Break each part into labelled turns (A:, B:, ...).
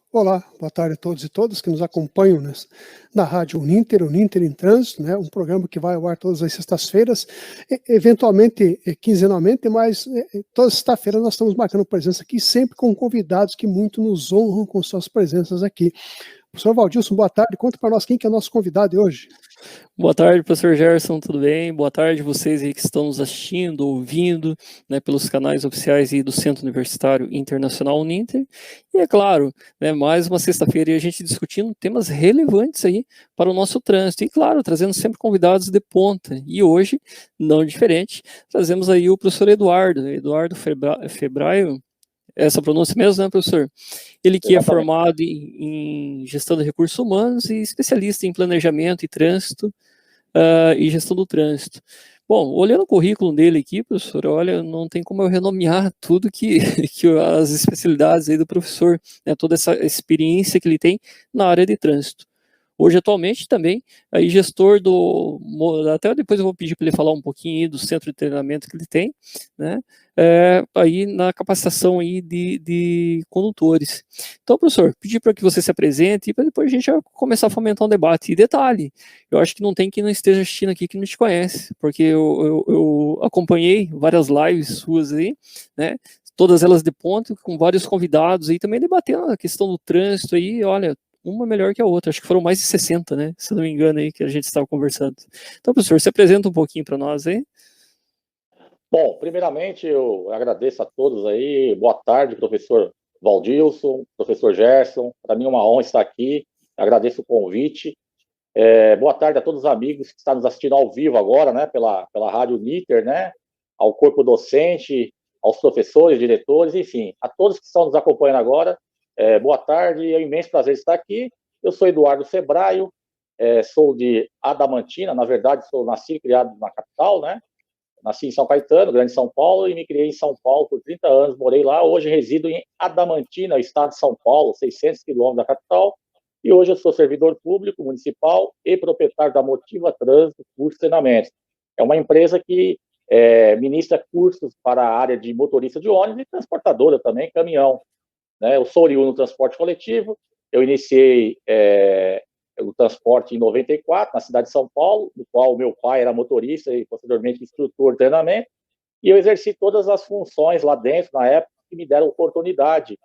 A: Olá, boa tarde a todos e todas que nos acompanham na Rádio Uninter em Trânsito, né, um programa que vai ao ar todas as sextas-feiras, eventualmente quinzenalmente, mas toda sexta-feira nós estamos marcando presença aqui, sempre com convidados que muito nos honram com suas presenças aqui. Professor Valdilson, boa tarde, conta para nós quem que é o nosso convidado de hoje.
B: Boa tarde, professor Gerson, tudo bem? Boa tarde vocês aí que estão nos assistindo, ouvindo, né, pelos canais oficiais aí do Centro Universitário Internacional Uninter. E é claro, né, mais uma sexta-feira e a gente discutindo temas relevantes aí para o nosso trânsito. E claro, trazendo sempre convidados de ponta. E hoje, não diferente, trazemos aí o professor Eduardo Febraio. Essa pronúncia mesmo, né, professor? Ele que é formado em gestão de recursos humanos e especialista em planejamento e trânsito, e gestão do trânsito. Bom, olhando o currículo dele aqui, professor, olha, não tem como eu renomear tudo que as especialidades aí do professor, né, toda essa experiência que ele tem na área de trânsito. Hoje, atualmente, também, aí gestor até depois eu vou pedir para ele falar um pouquinho aí do centro de treinamento que ele tem, né, aí na capacitação aí de condutores. Então, professor, pedir para que você se apresente e para depois a gente já começar a fomentar um debate. E detalhe, eu acho que não tem quem não esteja assistindo aqui que não te conhece, porque eu acompanhei várias lives suas aí, né, todas elas de ponto, com vários convidados aí, também debatendo a questão do trânsito aí, olha, uma melhor que a outra, acho que foram mais de 60, né, se não me engano aí, que a gente estava conversando. Então, professor, se apresenta um pouquinho para nós aí.
C: Bom, primeiramente eu agradeço a todos aí, boa tarde, professor Valdilson, professor Gerson, para mim é uma honra estar aqui, agradeço o convite, boa tarde a todos os amigos que estão nos assistindo ao vivo agora, né, pela Rádio Uninter, né, ao corpo docente, aos professores, diretores, enfim, a todos que estão nos acompanhando agora, boa tarde, é um imenso prazer estar aqui. Eu sou Eduardo Febraio, sou de Adamantina, na verdade sou nascido e criado na capital, né, nasci em São Caetano, Grande São Paulo, e me criei em São Paulo por 30 anos, morei lá, hoje resido em Adamantina, estado de São Paulo, 600 quilômetros da capital, e hoje eu sou servidor público municipal e proprietário da Motiva Trânsito Cursos e Treinamentos. É uma empresa que ministra cursos para a área de motorista de ônibus e transportadora também, caminhão. Né? Eu sou oriundo do transporte coletivo, eu iniciei o transporte em 94, na cidade de São Paulo, no qual meu pai era motorista e posteriormente instrutor de treinamento, e eu exerci todas as funções lá dentro, na época, que me deram oportunidade.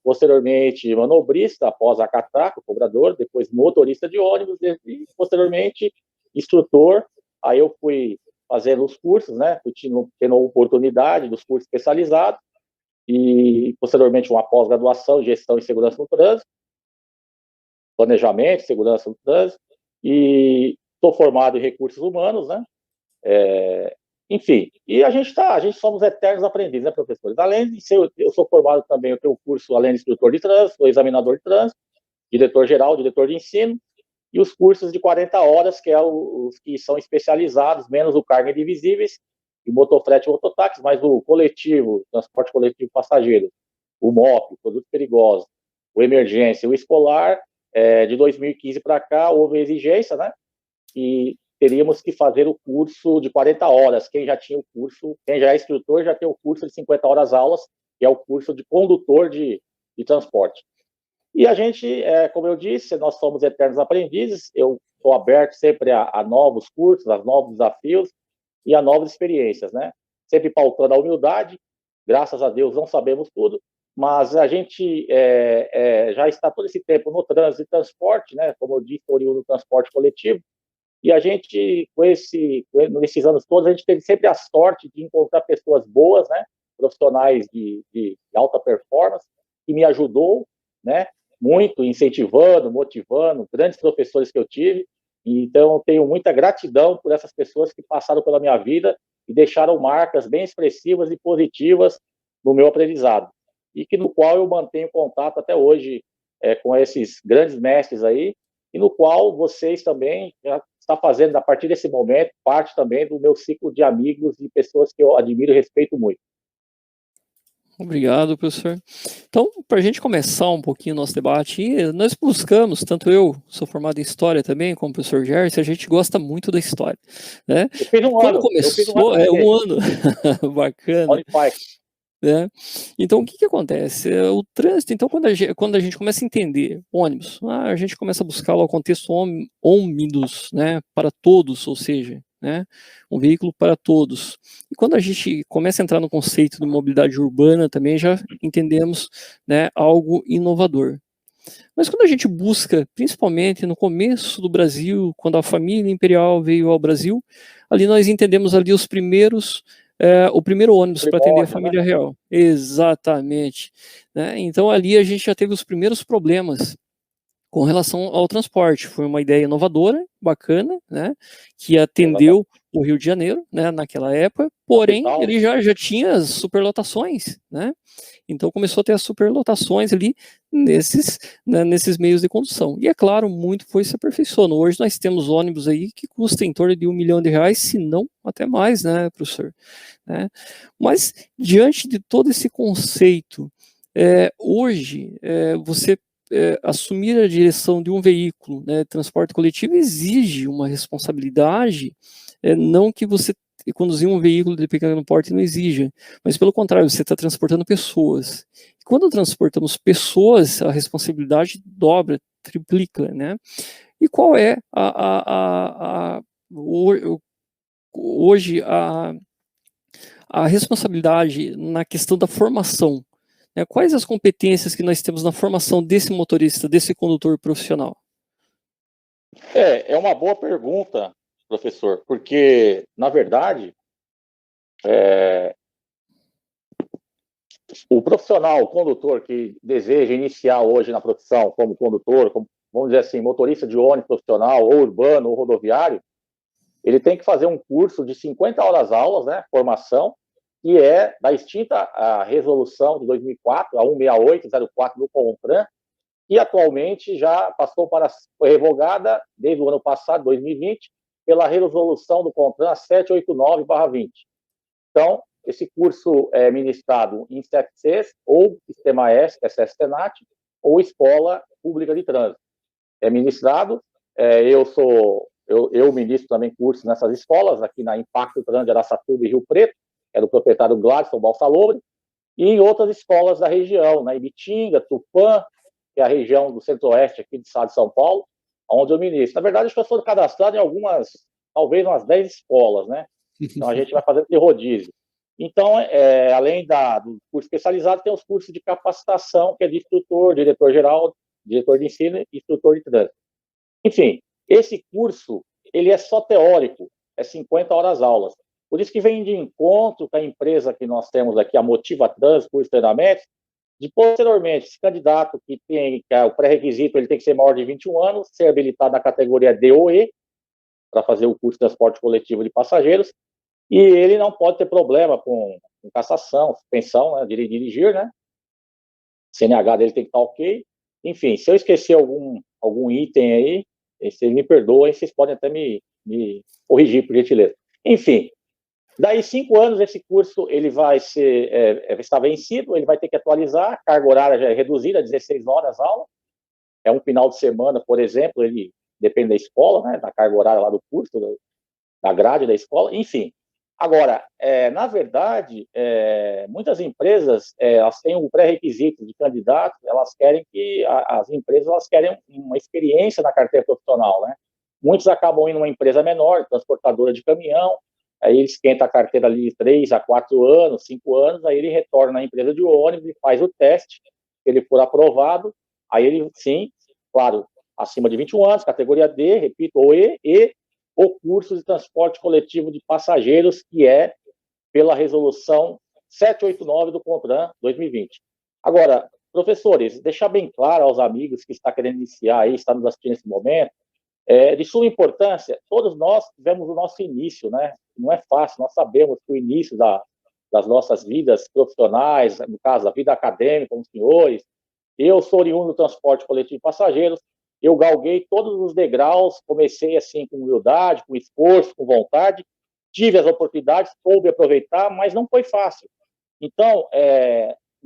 C: Posteriormente, manobrista, após a catraca, cobrador, depois motorista de ônibus e posteriormente instrutor. Aí eu fui fazendo os cursos, né? Fui tendo a oportunidade dos cursos especializados e posteriormente uma pós-graduação em gestão e segurança no trânsito, planejamento, segurança no trânsito, e estou formado em recursos humanos, né? Enfim, e a gente somos eternos aprendizes, né, professores? Além de ser, eu sou formado também, eu tenho um curso, além de instrutor de trânsito, sou examinador de trânsito, diretor-geral, diretor de ensino, e os cursos de 40 horas, que é os que são especializados, menos o carga indivisíveis, e motofrete e mototáxi, mas o coletivo, transporte coletivo passageiro, o MOP, produtos perigosos, o emergência, o escolar, de 2015 para cá, houve exigência, né? E teríamos que fazer o curso de 40 horas. Quem já tinha o curso, quem já é instrutor, já tem o curso de 50 horas aulas, que é o curso de condutor de transporte. E a gente, como eu disse, nós somos eternos aprendizes, eu estou aberto sempre a novos cursos, a novos desafios e a novas experiências, né? Sempre pautando a humildade, graças a Deus não sabemos tudo, mas a gente já está todo esse tempo no trânsito e transporte, né? Como eu disse, oriundo do transporte coletivo, e a gente, nesses anos todos, a gente teve sempre a sorte de encontrar pessoas boas, né? Profissionais de alta performance, que me ajudou, né? Muito, incentivando, motivando, grandes professores que eu tive. Então, tenho muita gratidão por essas pessoas que passaram pela minha vida e deixaram marcas bem expressivas e positivas no meu aprendizado. E que no qual eu mantenho contato até hoje com esses grandes mestres aí, e no qual vocês também já está fazendo, a partir desse momento, parte também do meu ciclo de amigos e pessoas que eu admiro e respeito muito.
B: Obrigado, professor. Então, para a gente começar um pouquinho o nosso debate, nós buscamos, tanto eu sou formado em História também, como o professor Gerson, a gente gosta muito da História, né?
C: Eu fiz um
B: Quando
C: ano,
B: começou,
C: também,
B: um ano, bacana,
C: Unipar.
B: né? Então, o que acontece? O trânsito, então, quando a gente começa a entender ônibus, a gente começa a buscar lá o contexto ônibus, né, para todos, ou seja, né, um veículo para todos. E quando a gente começa a entrar no conceito de mobilidade urbana, também já entendemos, né, algo inovador. Mas quando a gente busca, principalmente no começo do Brasil, quando a família imperial veio ao Brasil, ali nós entendemos ali o primeiro ônibus para atender a
C: Primórdio, né?
B: família real. Exatamente. Né? Então ali a gente já teve os primeiros problemas com relação ao transporte. Foi uma ideia inovadora, bacana, né, que
C: Exatamente.
B: atendeu o Rio de Janeiro, né, naquela época, porém
C: Capital.
B: ele já tinha as superlotações, né, então começou a ter as superlotações ali nesses, né, nesses meios de condução. E é claro, muito foi se aperfeiçoando. Hoje nós temos ônibus aí que custam em torno de R$1 milhão, se não até mais, né, professor? Né? Mas diante de todo esse conceito, hoje você assumir a direção de um veículo, né, transporte coletivo, exige uma responsabilidade, não que você conduzir um veículo de pequeno porte não exija, mas pelo contrário, você está transportando pessoas. Quando transportamos pessoas, a responsabilidade dobra, triplica, né? E qual é hoje a responsabilidade na questão da formação? Né? Quais as competências que nós temos na formação desse motorista, desse condutor profissional?
C: É uma boa pergunta, professor, porque, na verdade, o profissional, o condutor que deseja iniciar hoje na profissão como condutor, como, vamos dizer assim, motorista de ônibus profissional, ou urbano, ou rodoviário, ele tem que fazer um curso de 50 horas aulas, né, formação, que é da extinta a resolução de 2004, a 16804 do CONTRAN, que atualmente já foi revogada desde o ano passado, 2020, pela resolução do CONTRAN 789/20. Então, esse curso é ministrado em CFCs, ou Sistema S, que é SESTENAT, ou Escola Pública de Trânsito. É ministrado, eu ministro também cursos nessas escolas, aqui na Impacto Trânsito de Araçatuba e Rio Preto, que é do proprietário Gladson Balsalobre, e em outras escolas da região, na Ibitinga, Tupã, que é a região do centro-oeste aqui do estado de São Paulo, onde eu ministro. Na verdade, eu estou cadastrado em algumas, talvez umas 10 escolas, né? Então, a gente vai fazendo de rodízio. Então, além do curso especializado, tem os cursos de capacitação, que é de instrutor, diretor-geral, diretor de ensino e instrutor de trânsito. Enfim, esse curso, ele é só teórico, é 50 horas aulas. Por isso que vem de encontro com a empresa que nós temos aqui, a Motiva Trans, curso de treinamento, de posteriormente, esse candidato que é o pré-requisito, ele tem que ser maior de 21 anos, ser habilitado na categoria D ou E, para fazer o curso de transporte coletivo de passageiros, e ele não pode ter problema com cassação, suspensão, né, de dirigir, né? CNH dele tem que estar ok. Enfim, se eu esquecer algum item aí, vocês me perdoem, vocês podem até me corrigir, por gentileza. Enfim, daí 5 anos esse curso ele vai estar vencido, ele vai ter que atualizar, a carga horária já é reduzida, 16 horas aula, é um final de semana, por exemplo, ele depende da escola, né, da carga horária lá do curso, da grade da escola, enfim. Agora, na verdade, muitas empresas elas têm um pré-requisito de candidato, elas querem as empresas elas querem uma experiência na carteira profissional, né? Muitos acabam indo numa empresa menor, transportadora de caminhão, aí ele esquenta a carteira ali 3 a 4 anos, 5 anos, aí ele retorna na empresa de ônibus e faz o teste, se ele for aprovado, aí ele, sim, claro, acima de 21 anos, categoria D, repito, ou E, o curso de transporte coletivo de passageiros, que é pela resolução 789 do CONTRAN 2020. Agora, professores, deixar bem claro aos amigos que estão querendo iniciar aí, estão nos assistindo nesse momento, de suma importância, todos nós tivemos o nosso início, né? Não é fácil, nós sabemos que o início das nossas vidas profissionais, no caso, a vida acadêmica, como senhores, eu sou oriundo do transporte coletivo de passageiros, eu galguei todos os degraus, comecei assim com humildade, com esforço, com vontade, tive as oportunidades, soube aproveitar, mas não foi fácil. Então,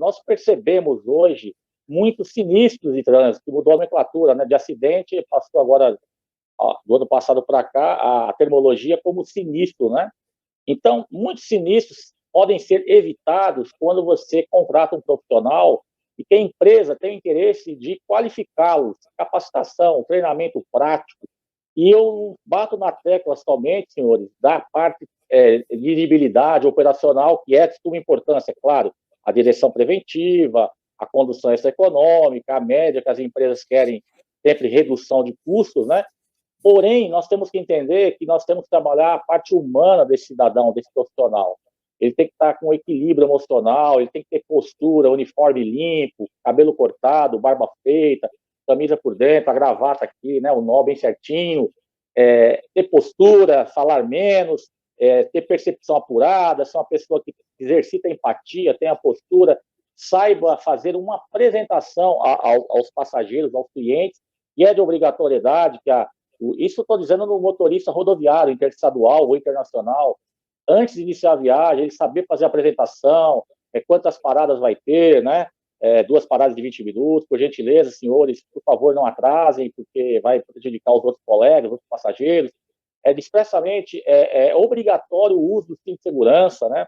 C: nós percebemos hoje muitos sinistros de trânsito, que mudou a nomenclatura, né, de acidente, passou agora, do ano passado para cá, a terminologia como sinistro, né? Então, muitos sinistros podem ser evitados quando você contrata um profissional e que a empresa tem interesse de qualificá-los, capacitação, treinamento prático. E eu bato na tecla somente, senhores, da parte de dirigibilidade operacional, que é de suma importância, claro, a direção preventiva, a condução extraeconômica, a média que as empresas querem sempre redução de custos, né? Porém, nós temos que entender que nós temos que trabalhar a parte humana desse cidadão, desse profissional. Ele tem que estar com equilíbrio emocional, ele tem que ter postura, uniforme limpo, cabelo cortado, barba feita, camisa por dentro, a gravata aqui, né, o nó bem certinho, ter postura, falar menos, ter percepção apurada, ser uma pessoa que exercita empatia, tenha postura, saiba fazer uma apresentação aos passageiros, aos clientes, e é de obrigatoriedade que isso estou dizendo no motorista rodoviário, interestadual ou internacional, antes de iniciar a viagem, ele saber fazer a apresentação, quantas paradas vai ter, né? 2 paradas de 20 minutos, por gentileza, senhores, por favor, não atrasem, porque vai prejudicar os outros colegas, os outros passageiros. Expressamente, é obrigatório o uso do cinto de segurança, né?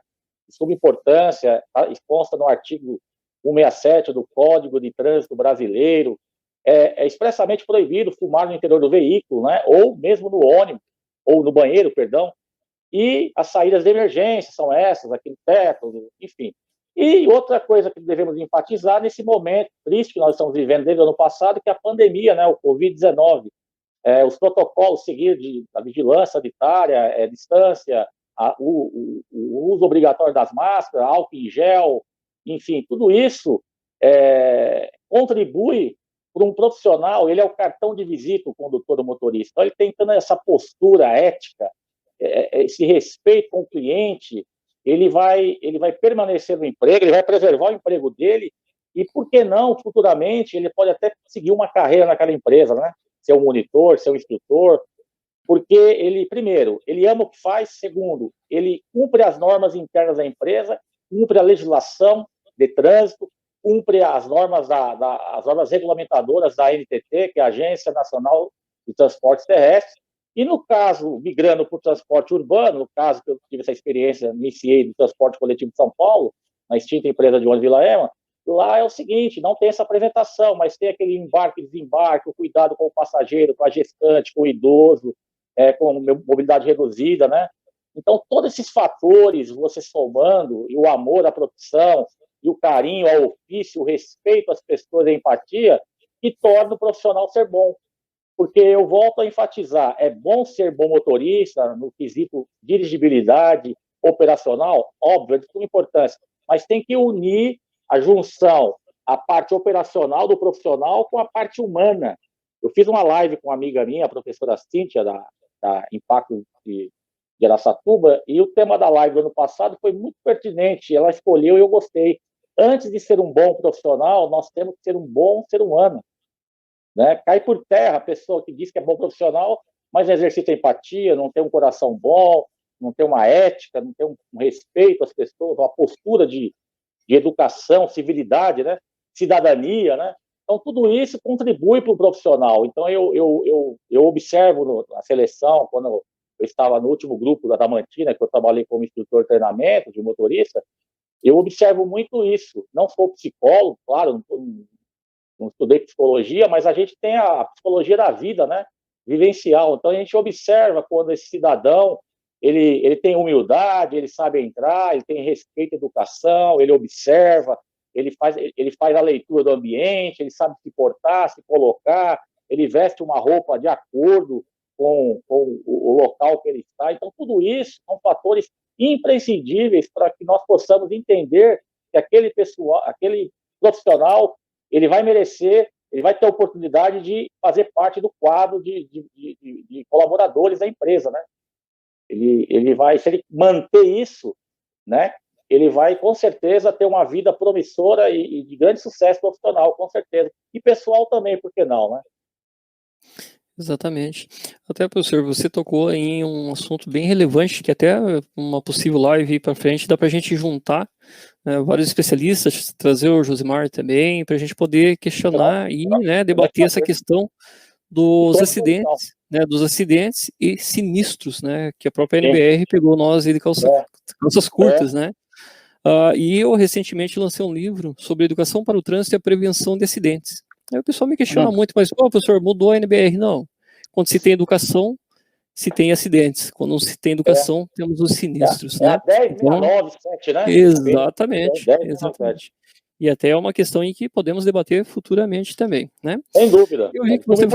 C: De suma importância, exposta no artigo 167 do Código de Trânsito Brasileiro, é expressamente proibido fumar no interior do veículo, né? Ou mesmo no ônibus, ou no banheiro, perdão. E as saídas de emergência são essas, aqui no teto, enfim. E outra coisa que devemos enfatizar nesse momento triste que nós estamos vivendo desde o ano passado, que é a pandemia, né? O Covid-19. Os protocolos seguidos da vigilância sanitária, distância, o uso obrigatório das máscaras, álcool em gel, enfim, tudo isso contribui para um profissional, ele é o cartão de visita, o condutor, o motorista. Então, ele tem toda essa postura ética, esse respeito com o cliente, ele vai permanecer no emprego, ele vai preservar o emprego dele, e por que não, futuramente, ele pode até seguir uma carreira naquela empresa, né? Ser um monitor, ser um instrutor, porque ele, primeiro, ele ama o que faz, segundo, ele cumpre as normas internas da empresa, cumpre a legislação de trânsito, cumpre as normas as normas regulamentadoras da ANTT, que é a Agência Nacional de Transportes Terrestres, e no caso, migrando para o transporte urbano, no caso que eu tive essa experiência, iniciei do transporte coletivo de São Paulo, na extinta empresa de ônibus Vila Ema, lá é o seguinte, não tem essa apresentação, mas tem aquele embarque e desembarque, o cuidado com o passageiro, com a gestante, com o idoso, com mobilidade reduzida, né? Então, todos esses fatores, você somando, e o amor à profissão, e o carinho ao ofício, o respeito às pessoas, a empatia, que torna o profissional ser bom. Porque eu volto a enfatizar, é bom ser bom motorista, no quesito dirigibilidade operacional, óbvio, é de suma importância, mas tem que unir a junção, a parte operacional do profissional com a parte humana. Eu fiz uma live com uma amiga minha, a professora Cíntia, da Impacto de Araçatuba, e o tema da live do ano passado foi muito pertinente, ela escolheu e eu gostei. Antes de ser um bom profissional, nós temos que ser um bom ser humano. Né? Cai por terra a pessoa que diz que é bom profissional, mas não exercita empatia, não tem um coração bom, não tem uma ética, não tem um respeito às pessoas, uma postura de educação, civilidade, né? Cidadania, né? Então, tudo isso contribui para o profissional. Então, eu observo na seleção, quando eu estava no último grupo da Damantina, que eu trabalhei como instrutor de treinamento de motorista, eu observo muito isso. Não sou psicólogo, claro, não estudei psicologia, mas a gente tem a psicologia da vida, né? Vivencial. Então, a gente observa quando esse cidadão ele tem humildade, ele sabe entrar, ele tem respeito à educação, ele observa, ele faz a leitura do ambiente, ele sabe se portar, se colocar, ele veste uma roupa de acordo com o local que ele está. Então, tudo isso são fatores imprescindíveis para que nós possamos entender que aquele profissional, ele vai merecer, ele vai ter a oportunidade de fazer parte do quadro de colaboradores da empresa, né? Ele vai, se ele manter isso, né, ele vai com certeza ter uma vida promissora e de grande sucesso profissional, com certeza. E pessoal também, por que não, né?
B: Exatamente. Até, professor, você tocou em um assunto bem relevante, que até uma possível live para frente dá para a gente juntar, vários especialistas, trazer o Josimar também, para a gente poder questionar e, né, debater essa questão dos acidentes, né, dos acidentes e sinistros, né, que a própria NBR pegou nós aí de calças curtas, né. E eu recentemente lancei um livro sobre educação para o trânsito e a prevenção de acidentes. Aí o pessoal me questiona muito, mas, professor, mudou a NBR? Não. Quando se tem educação, se tem acidentes. Quando não se tem educação, temos os sinistros, né?
C: A 10.697, né?
B: Exatamente, exatamente. E até é uma questão em que podemos debater futuramente também, né?
C: Sem dúvida.
B: Eu vi que você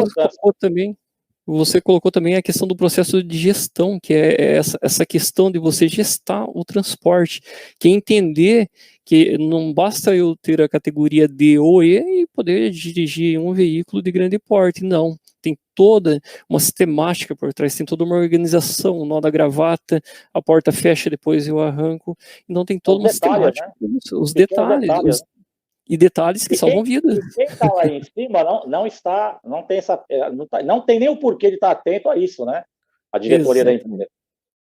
B: colocou também a questão do processo de gestão, que é essa questão de você gestar o transporte, que é entender que não basta eu ter a categoria D ou E e poder dirigir um veículo de grande porte, não. Tem toda uma sistemática por trás, tem toda uma organização, o nó da gravata, a porta fecha, depois eu arranco, então tem toda uma sistemática, né? Os detalhes, e detalhes que salvam vidas.
C: Quem está lá em cima não tem não tem nem o porquê de estar atento a isso, né? A diretoria da empresa.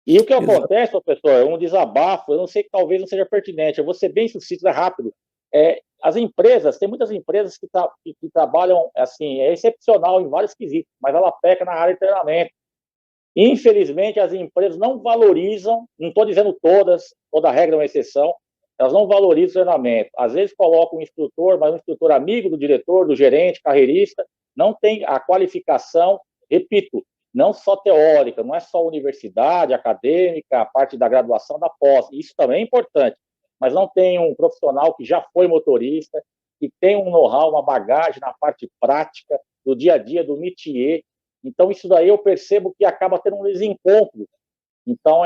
C: E o que acontece, professor, é um desabafo, eu não sei, talvez não seja pertinente, eu vou ser bem sucinto, rápido. As empresas, tem muitas empresas que trabalham, assim, é excepcional em vários quesitos, mas ela peca na área de treinamento. Infelizmente, as empresas não valorizam, não estou dizendo todas, toda regra é uma exceção, elas não valorizam o treinamento. Às vezes colocam um instrutor, mas um instrutor amigo do diretor, do gerente, carreirista, não tem a qualificação, repito, não só teórica, não é só universidade, acadêmica, a parte da graduação, da pós, isso também é importante, mas não tem um profissional que já foi motorista, que tem um know-how, uma bagagem na parte prática, do dia a dia, do métier. Então, isso daí eu percebo que acaba tendo um desencontro. Então,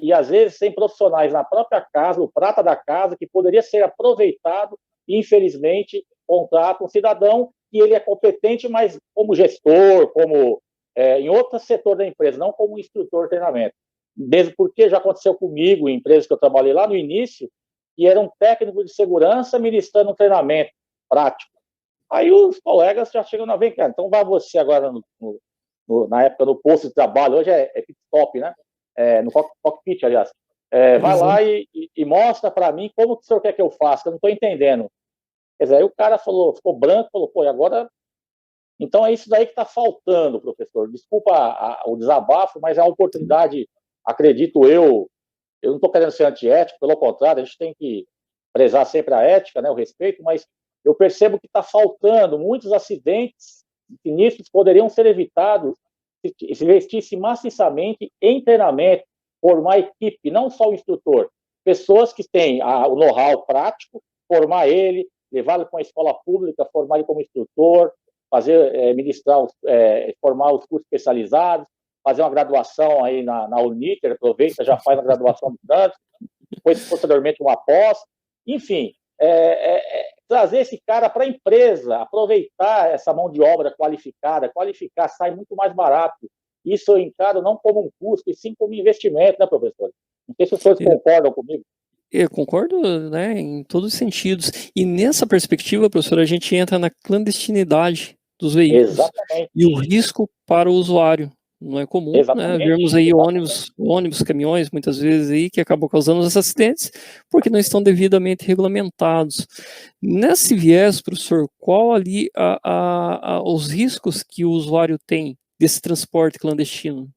C: e às vezes tem profissionais na própria casa, o prata da casa, que poderia ser aproveitado e, infelizmente, contrata um cidadão que ele é competente, mas como gestor, como em outro setor da empresa, não como instrutor de treinamento. Mesmo porque já aconteceu comigo, em empresas que eu trabalhei lá no início, que era um técnico de segurança ministrando um treinamento prático. Aí os colegas já chegam na vem cá, então vai você agora, na época, no posto de trabalho, hoje é pit stop, né? No cockpit, aliás. Vai lá e mostra para mim como que o senhor quer que eu faça, que eu não estou entendendo. Quer dizer, aí o cara ficou branco, falou, pô, e agora... Então é isso daí que está faltando, professor. Desculpa o desabafo, mas é uma oportunidade, acredito eu não estou querendo ser antiético, pelo contrário, a gente tem que prezar sempre a ética, né, o respeito, mas eu percebo que está faltando muitos acidentes sinistros poderiam ser evitados se investisse maciçamente em treinamento, formar equipe, não só o instrutor, pessoas que têm o know-how prático, formar ele, levá-lo para uma escola pública, formar ele como instrutor, formar os cursos especializados, fazer uma graduação aí na Uniter, aproveita, já faz a graduação do trânsito, depois, posteriormente, uma pós, enfim, trazer esse cara para a empresa, aproveitar essa mão de obra qualificar, sai muito mais barato. Isso eu encaro não como um custo, e sim como investimento, né, professor? Não sei se os senhores concordam comigo.
B: Eu concordo, né, em todos os sentidos. E nessa perspectiva, professor, a gente entra na clandestinidade dos veículos.
C: Exatamente.
B: E o risco para o usuário. Não é comum, né, vermos aí ônibus, caminhões, muitas vezes aí, que acabam causando os acidentes, porque não estão devidamente regulamentados. Nesse viés, professor, qual ali os riscos que o usuário tem desse transporte clandestino?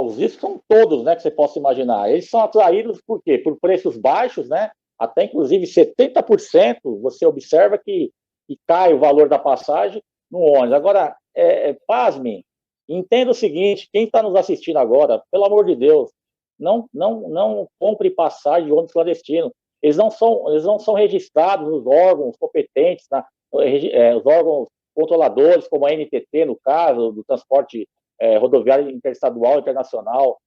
C: Os riscos são todos, né, que você possa imaginar. Eles são atraídos por quê? Por preços baixos, né? Até inclusive 70% você observa que cai o valor da passagem no ônibus. Agora, pasmem, entenda o seguinte, quem está nos assistindo agora, pelo amor de Deus, não compre passagem de ônibus clandestino. Eles não são registrados nos órgãos competentes, os órgãos controladores, como a NTT, no caso, do transporte rodoviário interestadual, internacional.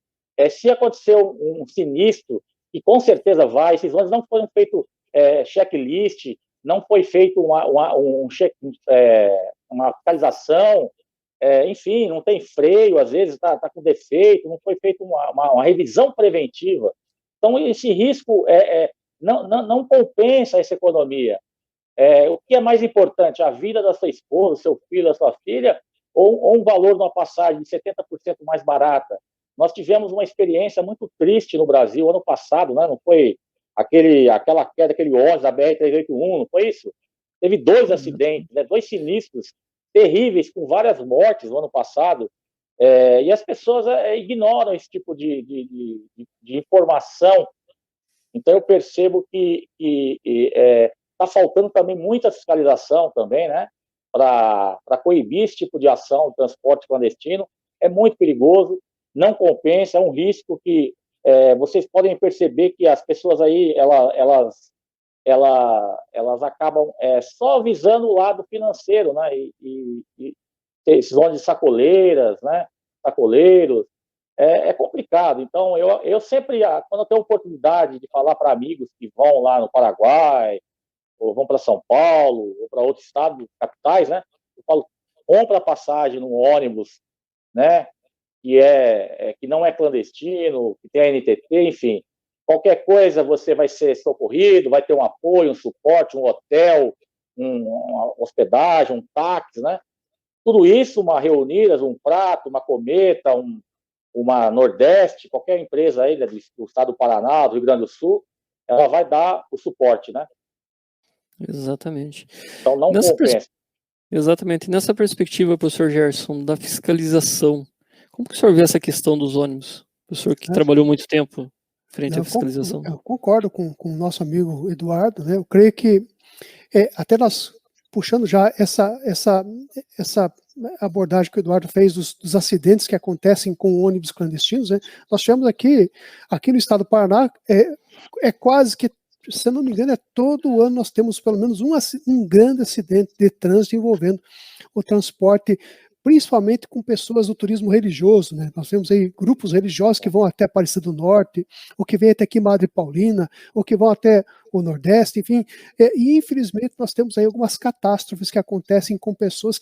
C: Se acontecer um sinistro, e com certeza vai, esses ônibus não foram feitos checklist, não foi feito uma fiscalização, enfim, não tem freio, às vezes está com defeito, não foi feita uma revisão preventiva. Então, esse risco não compensa essa economia. O que é mais importante, a vida da sua esposa, do seu filho, da sua filha, ou um valor de uma passagem de 70% mais barata? Nós tivemos uma experiência muito triste no Brasil ano passado, né? Não foi aquela queda, aquele ônibus da BR-381, não foi isso? Teve 2 acidentes, né, 2 sinistros terríveis, com várias mortes no ano passado, e as pessoas ignoram esse tipo de informação. Então eu percebo que está faltando também muita fiscalização também, né, para coibir esse tipo de ação, transporte clandestino. É muito perigoso, não compensa, é um risco que vocês podem perceber que as pessoas aí, elas acabam só visando o lado financeiro, né, e esses ônibus de sacoleiras, né, sacoleiros, é complicado. Então, eu sempre, quando eu tenho oportunidade de falar para amigos que vão lá no Paraguai, ou vão para São Paulo, ou para outros estados, capitais, né, eu falo, compra passagem num ônibus, né, que não é clandestino, que tem a NTT, enfim. Qualquer coisa você vai ser socorrido, vai ter um apoio, um suporte, um hotel, uma hospedagem, um táxi, né? Tudo isso, uma Reunidas, um Prato, uma Cometa, uma Nordeste, qualquer empresa aí, né, do estado do Paraná, do Rio Grande do Sul, ela vai dar o suporte, né?
B: Exatamente.
C: Então não compensa.
B: Exatamente. Nessa perspectiva, professor Gerson, da fiscalização, como que o senhor vê essa questão dos ônibus? O senhor que trabalhou muito tempo frente à fiscalização.
A: Eu concordo com o nosso amigo Eduardo, né? Eu creio que até nós puxando já essa abordagem que o Eduardo fez dos acidentes que acontecem com ônibus clandestinos, né? Nós tivemos aqui no estado do Paraná, quase que, se eu não me engano, todo ano nós temos pelo menos um grande acidente de trânsito envolvendo o transporte, principalmente com pessoas do turismo religioso, né? Nós temos aí grupos religiosos que vão até Aparecida do Norte, ou que vêm até aqui Madre Paulina, ou que vão até o Nordeste, enfim, e infelizmente nós temos aí algumas catástrofes que acontecem com pessoas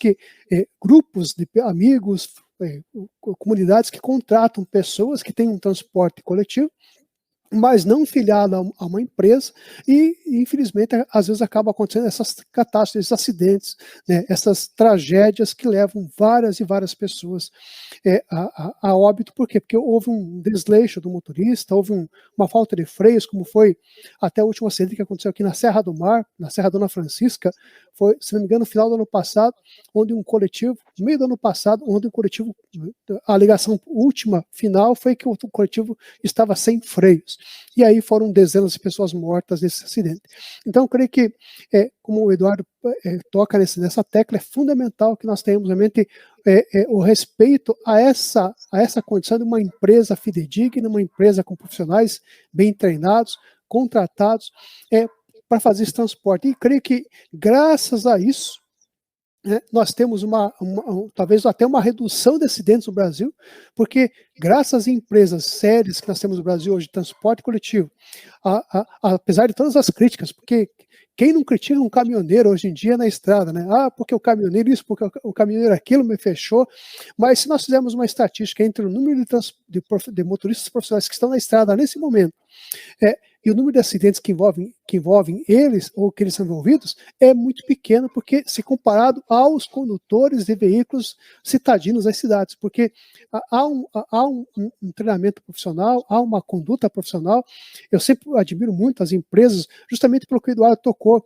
A: grupos de amigos, comunidades que contratam pessoas que têm um transporte coletivo, mas não filiado a uma empresa, e infelizmente às vezes acaba acontecendo essas catástrofes, esses acidentes, né, essas tragédias que levam várias e várias pessoas a óbito. Por quê? Porque houve um desleixo do motorista, houve uma falta de freios, como foi até o último acidente que aconteceu aqui na Serra do Mar, na Serra Dona Francisca, foi, se não me engano, no final do ano passado, onde no meio do ano passado, onde o coletivo, a alegação última, final, foi que o coletivo estava sem freios. E aí foram dezenas de pessoas mortas nesse acidente. Então, eu creio que, como o Eduardo toca nessa tecla, é fundamental que nós tenhamos realmente o respeito a essa condição de uma empresa fidedigna, uma empresa com profissionais bem treinados, contratados, para fazer esse transporte. E creio que, graças a isso, nós temos talvez até uma redução de acidentes no Brasil, porque graças às empresas sérias que nós temos no Brasil hoje, de transporte coletivo, apesar de todas as críticas, porque quem não critica um caminhoneiro hoje em dia na estrada, né? Porque o caminhoneiro isso, porque o caminhoneiro aquilo me fechou. Mas se nós fizermos uma estatística entre o número de motoristas profissionais que estão na estrada nesse momento, e o número de acidentes que envolvem eles, ou que eles são envolvidos, é muito pequeno, porque se comparado aos condutores de veículos citadinos das cidades, porque há um treinamento profissional, há uma conduta profissional. Eu sempre admiro muito as empresas, justamente pelo que o Eduardo tocou.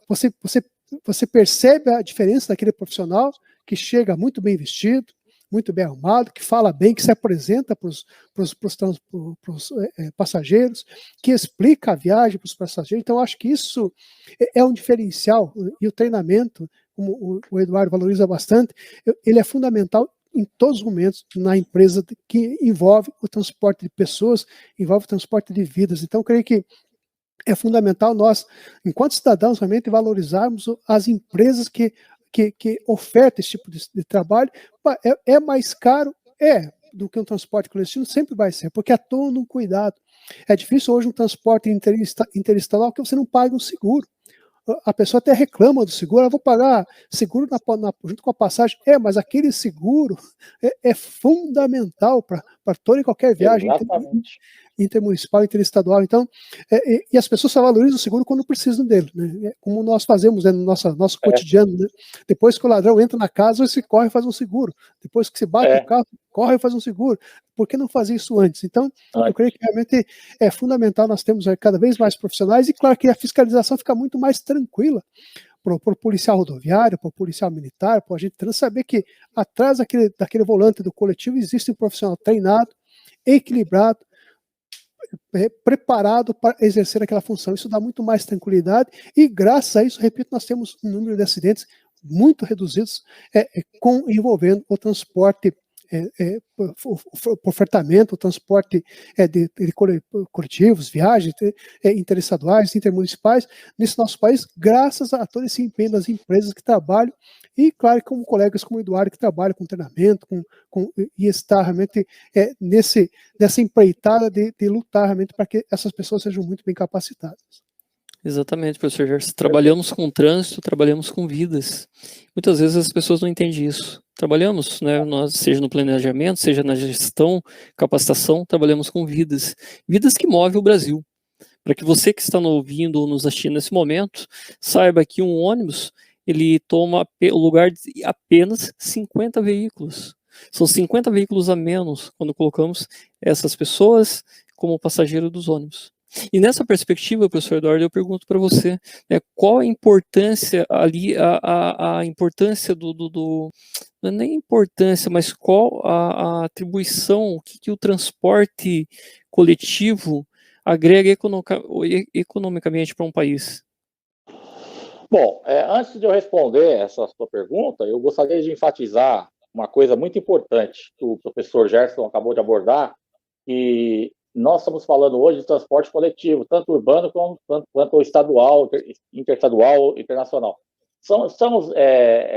A: Você percebe a diferença daquele profissional que chega muito bem vestido, muito bem arrumado, que fala bem, que se apresenta para os passageiros, que explica a viagem para os passageiros. Então, acho que isso é um diferencial, e o treinamento, como o Eduardo valoriza bastante, ele é fundamental em todos os momentos na empresa que envolve o transporte de pessoas, envolve o transporte de vidas. Então, creio que é fundamental nós, enquanto cidadãos, realmente valorizarmos as empresas que oferta esse tipo de trabalho. É mais caro? Do que um transporte clandestino, sempre vai ser, porque é todo um cuidado. É difícil hoje um transporte interestadual que você não paga um seguro. A pessoa até reclama do seguro, eu vou pagar seguro junto com a passagem. Mas aquele seguro é fundamental para toda e qualquer viagem.
C: Exatamente.
A: intermunicipal, interestadual. Então, e as pessoas só valorizam o seguro quando precisam dele, né? Como nós fazemos, né, no nosso cotidiano, né? Depois que o ladrão entra na casa, você corre e faz um seguro. Depois que se bate o carro, corre e faz um seguro. Por que não fazer isso antes? Então, eu creio que realmente é fundamental nós termos cada vez mais profissionais, e claro que a fiscalização fica muito mais tranquila para o policial rodoviário, para o policial militar, para a gente saber que atrás daquele volante do coletivo existe um profissional treinado, equilibrado, preparado para exercer aquela função. Isso dá muito mais tranquilidade, e graças a isso, repito, nós temos um número de acidentes muito reduzidos envolvendo o transporte por fretamento, o transporte de coletivos, viagens interestaduais, intermunicipais, nesse nosso país, graças a todo esse empenho das empresas que trabalham, e claro, como colegas como o Eduardo, que trabalham com treinamento, e está realmente nessa empreitada de lutar realmente para que essas pessoas sejam muito bem capacitadas.
B: Exatamente, professor Gerson. Trabalhamos com trânsito, trabalhamos com vidas. Muitas vezes as pessoas não entendem isso. Trabalhamos, né, nós, seja no planejamento, seja na gestão, capacitação, trabalhamos com vidas. Vidas que movem o Brasil. Para que você que está nos ouvindo ou nos assistindo nesse momento, saiba que um ônibus, ele toma o lugar de apenas 50 veículos. São 50 veículos a menos quando colocamos essas pessoas como passageiro dos ônibus. E nessa perspectiva, professor Eduardo, eu pergunto para você, qual a importância ali, a importância não é nem importância, mas qual a atribuição, o que o transporte coletivo agrega economicamente para um país?
C: Bom, antes de eu responder essa sua pergunta, eu gostaria de enfatizar uma coisa muito importante que o professor Gerson acabou de abordar, que nós estamos falando hoje de transporte coletivo, tanto urbano quanto estadual, interestadual, internacional.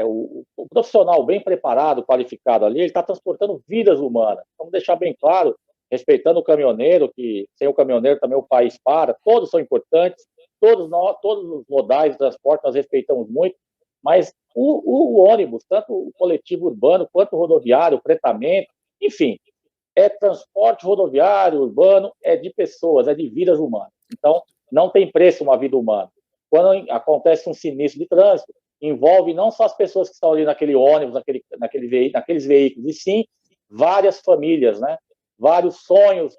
C: O profissional bem preparado, qualificado ali, ele está transportando vidas humanas. Vamos deixar bem claro, respeitando o caminhoneiro, que sem o caminhoneiro também o país para, todos são importantes, todos os modais de transporte nós respeitamos muito, mas o ônibus, tanto o coletivo urbano quanto o rodoviário, o fretamento, enfim, transporte rodoviário, urbano, de pessoas, de vidas humanas. Então, não tem preço uma vida humana. Quando acontece um sinistro de trânsito, envolve não só as pessoas que estão ali naquele ônibus, naqueles veículos, e sim várias famílias, né? Vários sonhos,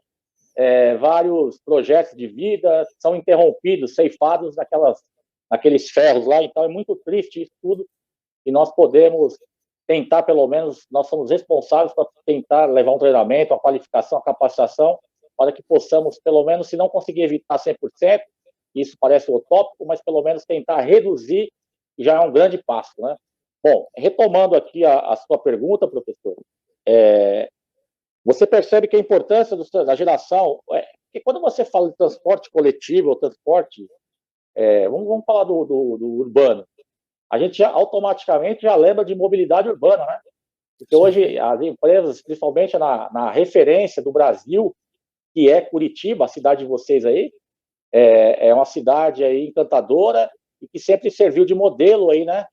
C: vários projetos de vida são interrompidos, ceifados naqueles ferros lá. Então, é muito triste isso tudo, e nós podemos tentar, pelo menos, nós somos responsáveis para tentar levar um treinamento, a qualificação, a capacitação, para que possamos, pelo menos, se não conseguir evitar 100%, isso parece utópico, mas pelo menos tentar reduzir, já é um grande passo, né? Bom, retomando aqui a sua pergunta, professor, você percebe que a importância da geração, porque quando você fala de transporte coletivo ou transporte, vamos falar do urbano, a gente automaticamente já lembra de mobilidade urbana, né? Porque hoje as empresas, principalmente na referência do Brasil, que é Curitiba, a cidade de vocês aí, é uma cidade aí encantadora e que sempre serviu de modelo aí, né?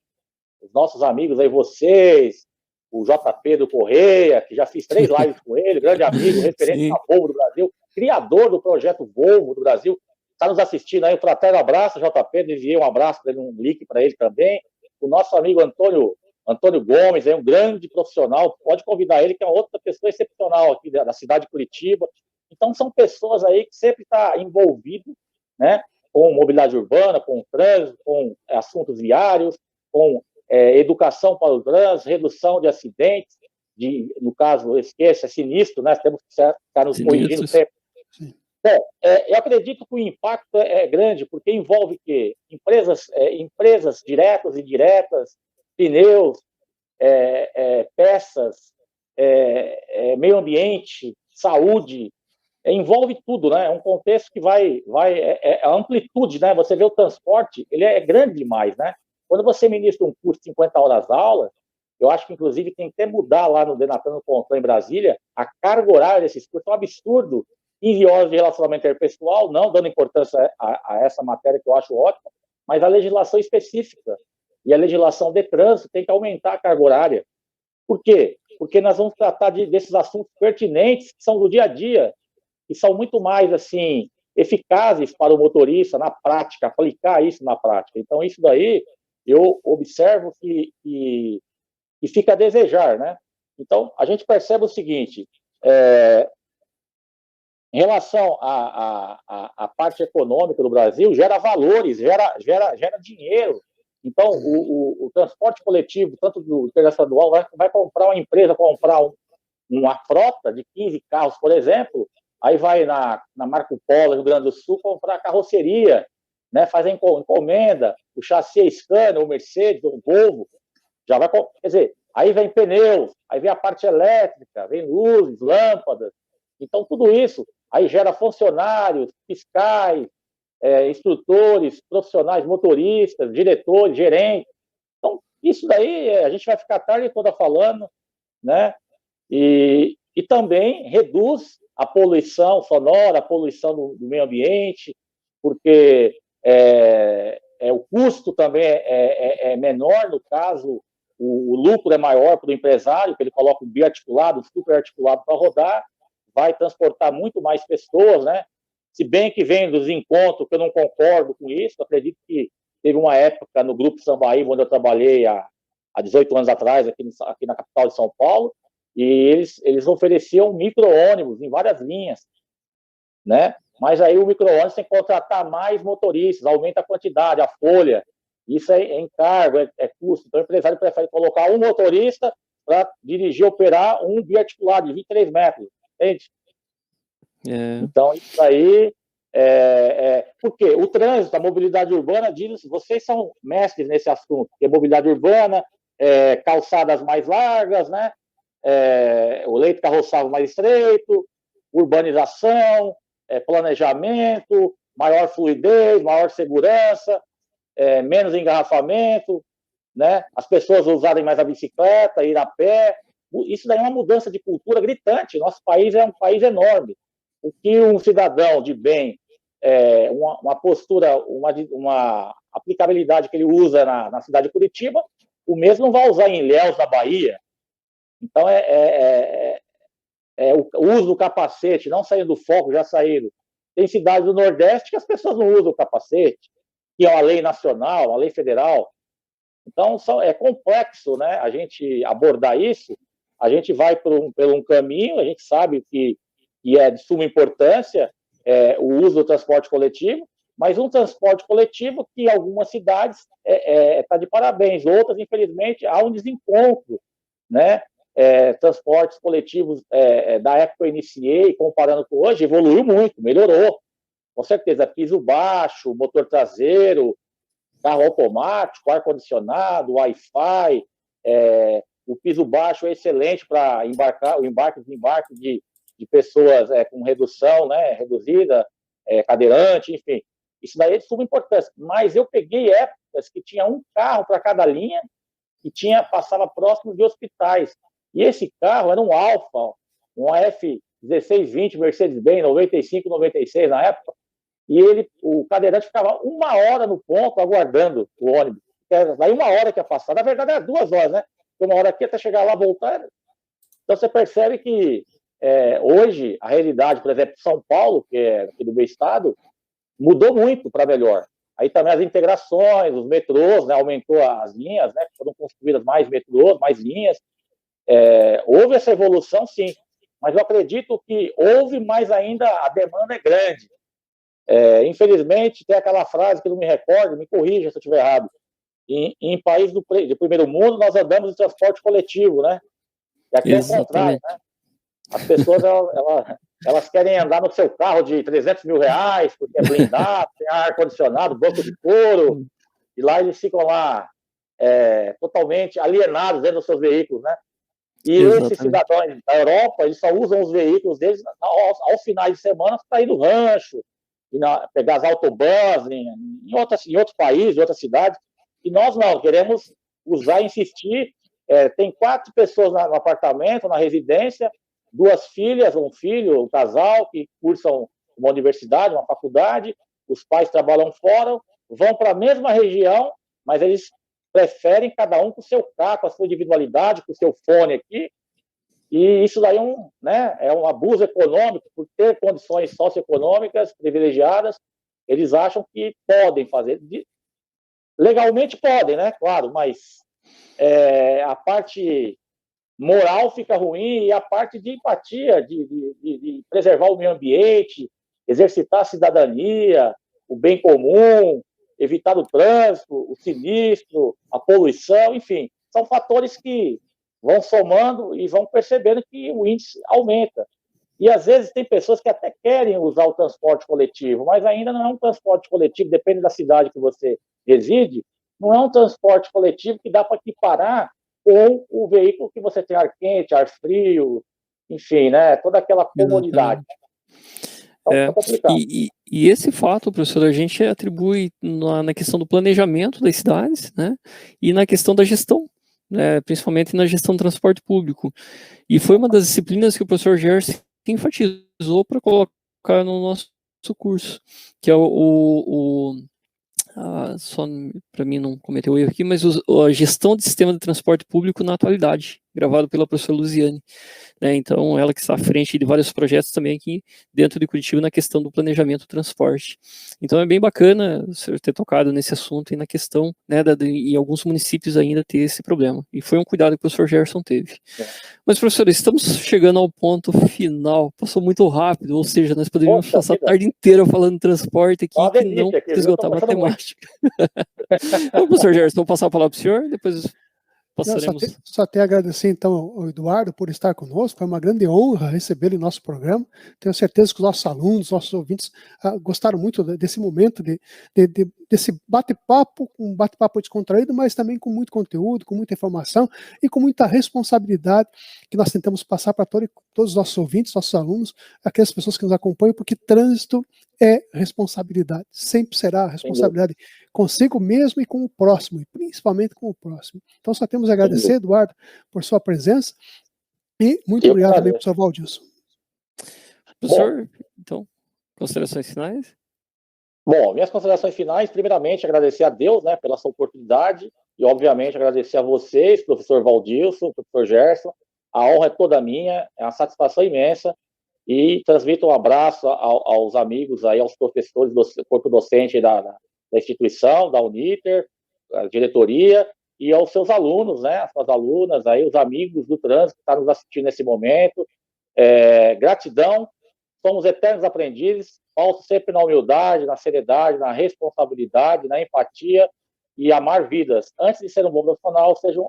C: Os nossos amigos aí, vocês, o JP do Correia, que já fiz 3 lives com ele, grande amigo, referente a Volvo do Brasil, criador do projeto Volvo do Brasil, está nos assistindo aí, um fraterno abraço, JP, enviei um abraço para ele, um link para ele também. O nosso amigo Antônio Gomes, é um grande profissional, pode convidar ele, que é outra pessoa excepcional aqui da cidade de Curitiba. Então, são pessoas aí que sempre estão envolvidas, né, com mobilidade urbana, com trânsito, com assuntos viários, com educação para o trânsito, redução de acidentes, no caso, esqueça, é sinistro, né, temos que estar nos corrigindo sempre. Bom, eu acredito que o impacto é grande, porque envolve que empresas diretas e indiretas, pneus, peças, meio ambiente, saúde, envolve tudo, né? É um contexto que a amplitude, né? Você vê o transporte, ele é grande demais, né? Quando você ministra um curso de 50 horas aula, eu acho que, inclusive, tem que até mudar lá no Denatran, no Control, em Brasília, a carga horária desses cursos é um absurdo. 15 horas de relacionamento interpessoal, não dando importância a essa matéria que eu acho ótima, mas a legislação específica e a legislação de trânsito tem que aumentar a carga horária. Por quê? Porque nós vamos tratar desses assuntos pertinentes que são do dia a dia, que são muito mais, assim, eficazes para o motorista na prática, aplicar isso na prática. Então, isso daí eu observo que fica a desejar, né? Então, a gente percebe o seguinte, em relação à parte econômica do Brasil, gera valores, gera dinheiro. Então, o transporte coletivo, tanto do interestadual, vai comprar uma empresa, comprar uma frota de 15 carros, por exemplo, aí vai na Marco Polo, Rio Grande do Sul, comprar carroceria, né, fazer encomenda, o chassi é Scania, o Mercedes, o Volvo, já vai, quer dizer, aí vem pneus, aí vem a parte elétrica, vem luzes, lâmpadas, então tudo isso aí gera funcionários, fiscais, instrutores, profissionais, motoristas, diretores, gerentes. Então, isso daí a gente vai ficar a tarde toda falando, né? E também reduz a poluição sonora, a poluição do meio ambiente, porque o custo também é menor, no caso, o lucro é maior para o empresário, que ele coloca um biarticulado, um superarticulado para rodar, vai transportar muito mais pessoas, né? Se bem que vem dos encontros, que eu não concordo com isso, acredito que teve uma época no Grupo Sambaí, onde eu trabalhei há 18 anos atrás, aqui na capital de São Paulo, e eles ofereciam micro-ônibus em várias linhas, né? Mas aí o micro-ônibus tem que contratar mais motoristas, aumenta a quantidade, a folha, isso é encargo, é custo. Então o empresário prefere colocar um motorista para dirigir, operar um biarticulado de 23 metros, entende? Então isso aí porque o trânsito, a mobilidade urbana, vocês são mestres nesse assunto, que é mobilidade urbana, calçadas mais largas, né? O leito carroçável mais estreito, urbanização, planejamento, maior fluidez, maior segurança, menos engarrafamento, né? As pessoas usarem mais a bicicleta, ir a pé. Isso daí é uma mudança de cultura gritante. Nosso país é um país enorme. O que um cidadão de bem, uma postura, uma aplicabilidade que ele usa na cidade de Curitiba, o mesmo não vai usar em Ilhéus, na Bahia. Então, o uso do capacete, não saindo do foco, já saíram. Tem cidades do Nordeste que as pessoas não usam o capacete, que é uma lei nacional, uma lei federal. Então, é complexo, né? A gente abordar isso, a gente vai por um caminho, a gente sabe que é de suma importância o uso do transporte coletivo, mas um transporte coletivo que em algumas cidades está de parabéns, outras, infelizmente, há um desencontro, né? Transportes coletivos da época que eu iniciei, comparando com hoje, evoluiu muito, melhorou. Com certeza, piso baixo, motor traseiro, carro automático, ar-condicionado, Wi-Fi, o piso baixo é excelente para o embarque e desembarque de pessoas com redução, né, reduzida, cadeirante, enfim. Isso daí é de suma importância. Mas eu peguei épocas que tinha um carro para cada linha e passava próximo de hospitais. E esse carro era um Alfa, um F1620 Mercedes-Benz 95, 96 na época, e o cadeirante ficava 1 hora no ponto aguardando o ônibus. Daí 1 hora que ia passar. Na verdade, era 2 horas, né? 1 hora aqui até chegar lá, voltar. Então, você percebe que hoje, a realidade, por exemplo, de São Paulo, que é aqui do meu estado, mudou muito para melhor. Aí também as integrações, os metrôs, né, aumentou as linhas, né, foram construídas mais metrôs, mais linhas. Houve essa evolução, sim, mas eu acredito que houve, mas ainda a demanda é grande. Infelizmente, tem aquela frase que eu não me recordo, me corrija se eu estiver errado. Em países de primeiro mundo, nós andamos em transporte coletivo, né? E aqui é o contrário, né? As pessoas, elas querem andar no seu carro de 300 mil reais, porque é blindado, tem ar-condicionado, banco de couro, e lá eles ficam lá totalmente alienados dentro dos seus veículos, né? E esses cidadãos da Europa, eles só usam os veículos deles aos finais de semana para ir no rancho, pegar as autobans em outros países, em outras cidades. E nós não, queremos usar e insistir. Tem 4 pessoas no apartamento, na residência, 2 filhas, um filho, um casal que cursam uma universidade, uma faculdade, os pais trabalham fora, vão para a mesma região, mas eles preferem cada um com o seu carro, com a sua individualidade, com o seu fone aqui, E isso daí é um abuso econômico, por ter condições socioeconômicas privilegiadas, eles acham que podem fazer. Legalmente podem, né? Claro, mas a parte moral fica ruim e a parte de empatia, de preservar o meio ambiente, exercitar a cidadania, o bem comum, evitar o trânsito, o sinistro, a poluição, enfim, são fatores que vão somando e vão percebendo que o índice aumenta. E às vezes tem pessoas que até querem usar o transporte coletivo, mas ainda não é um transporte coletivo, depende da cidade que você reside, não é um transporte coletivo que dá para equiparar com o veículo que você tem ar quente, ar frio, enfim, né? Toda aquela comodidade.
B: Então, complicado. E esse fato, professor, a gente atribui na questão do planejamento das cidades, né? E na questão da gestão, né, principalmente na gestão do transporte público. E foi uma das disciplinas que o professor Gerson enfatizou para colocar no nosso curso, que é só para mim não cometer o erro aqui, mas a gestão de sistema de transporte público na atualidade, gravado pela professora Luziane. Né, então, ela que está à frente de vários projetos também aqui dentro de Curitiba na questão do planejamento do transporte. Então, é bem bacana o senhor ter tocado nesse assunto e na questão, né, em alguns municípios ainda ter esse problema. E foi um cuidado que o professor Gerson teve. Mas, professor, estamos chegando ao ponto final. Passou muito rápido, ou seja, nós poderíamos passar a tarde inteira falando de transporte aqui, que não esgotar a matemática. Então, professor Gerson, vou passar a palavra para o senhor, depois passaremos.
A: Só te agradecer, então, ao Eduardo por estar conosco. Foi uma grande honra recebê-lo em nosso programa. Tenho certeza que os nossos alunos, nossos ouvintes, gostaram muito desse momento, desse bate-papo, um bate-papo descontraído, mas também com muito conteúdo, com muita informação e com muita responsabilidade que nós tentamos passar para todos os nossos ouvintes, nossos alunos, aquelas pessoas que nos acompanham, porque trânsito é responsabilidade. Sempre será responsabilidade consigo mesmo e com o próximo, e principalmente com o próximo. Então, só temos a agradecer, Eduardo, por sua presença e muito obrigado também, professor Valdilson.
B: Professor, então, considerações finais?
C: Bom, minhas considerações finais, primeiramente, agradecer a Deus, né, pela sua oportunidade e, obviamente, agradecer a vocês, professor Valdilson, professor Gerson. A honra é toda minha, é uma satisfação imensa e transmito um abraço aos amigos, aí, aos professores do corpo docente da instituição, da Uniter, a diretoria, e aos seus alunos, né, as suas alunas, aí, os amigos do trânsito que estão nos assistindo nesse momento. Gratidão, somos eternos aprendizes, falso sempre na humildade, na seriedade, na responsabilidade, na empatia e amar vidas. Antes de ser um bom profissional, seja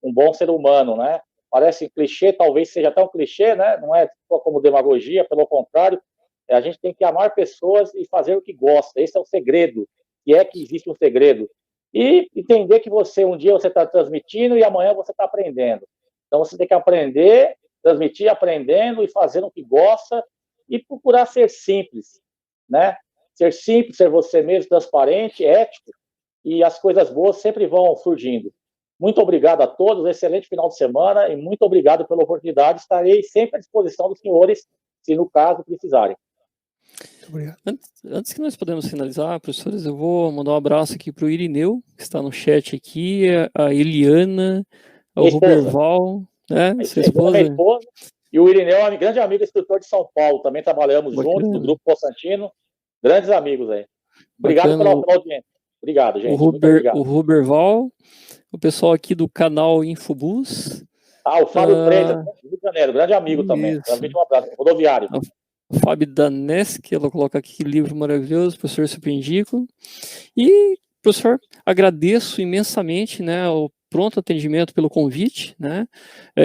C: um bom ser humano, né? Parece clichê, talvez seja até um clichê, né? Não é só como demagogia, pelo contrário, a gente tem que amar pessoas e fazer o que gosta. Esse é o segredo, e é que existe um segredo. E entender que um dia você está transmitindo e amanhã você está aprendendo. Então você tem que aprender, transmitir aprendendo e fazendo o que gosta e procurar ser simples, né? Ser simples, ser você mesmo, transparente, ético, e as coisas boas sempre vão surgindo. Muito obrigado a todos, excelente final de semana e muito obrigado pela oportunidade. Estarei sempre à disposição dos senhores, se no caso precisarem.
B: Antes que nós podemos finalizar, professores, eu vou mandar um abraço aqui para o Irineu, que está no chat aqui, a Eliana, o Ruberval, né? Sua esposa.
C: E o Irineu é um grande amigo escritor de São Paulo, também trabalhamos juntos no Grupo Constantino, grandes amigos aí. Obrigado pela audiência. Obrigado, gente.
B: O Ruberval, o pessoal aqui do canal Infobus.
C: O Fábio Freitas, do Rio de Janeiro, grande amigo também. Um abraço, rodoviário.
B: O Fábio Daneschi, ela coloca aqui que livro maravilhoso, professor Surpreendico. E, professor, agradeço imensamente, né, o pronto atendimento pelo convite, né?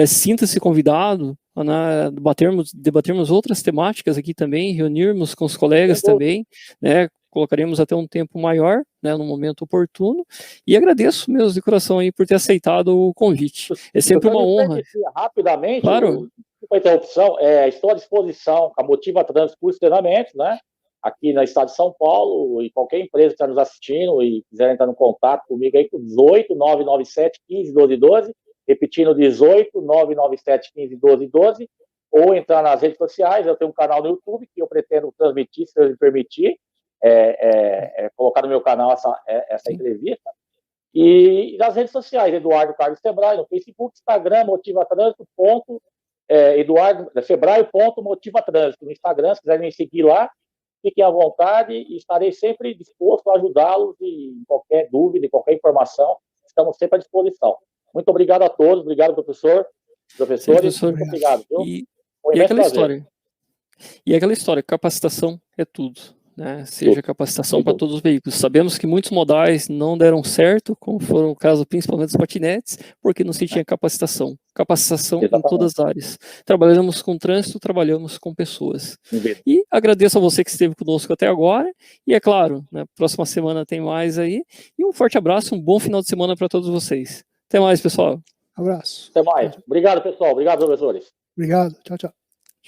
B: Sinta-se convidado a debatermos outras temáticas aqui também, reunirmos com os colegas também, né? Colocaremos até um tempo maior, né, no momento oportuno, e agradeço mesmo de coração aí por ter aceitado o convite. É sempre uma honra.
C: Rapidamente,
B: claro.
C: A interrupção, estou à disposição com a Motiva Trânsito Curso de Treinamento, né? Aqui no estado de São Paulo, e qualquer empresa que está nos assistindo e quiser entrar em contato comigo aí, com 18 997 15 12 12, repetindo 18 997 15 12 12, ou entrar nas redes sociais. Eu tenho um canal no YouTube que eu pretendo transmitir, se Deus me permitir, colocar no meu canal essa entrevista. E nas redes sociais, Eduardo Carlos Sebrae, no Facebook, Instagram, Motiva Trânsito, Eduardo, febraio.motivatrânsito no Instagram, se quiserem me seguir lá, fiquem à vontade e estarei sempre disposto a ajudá-los em qualquer dúvida, em qualquer informação, estamos sempre à disposição. Muito obrigado a todos, obrigado, professores,
B: Sim, professor.
C: muito obrigado. Viu?
B: E aquela história, capacitação é tudo. Né, seja capacitação para todos os veículos. Sabemos que muitos modais não deram certo, como foram o caso principalmente dos patinetes, porque não se tinha capacitação. Capacitação em todas as áreas. Trabalhamos com trânsito, trabalhamos com pessoas. E agradeço a você que esteve conosco até agora. E é claro, né, próxima semana tem mais aí. E um forte abraço, um bom final de semana para todos vocês. Até mais, pessoal.
A: Abraço.
C: Até mais. Obrigado, pessoal. Obrigado, professores.
A: Obrigado. Tchau, tchau.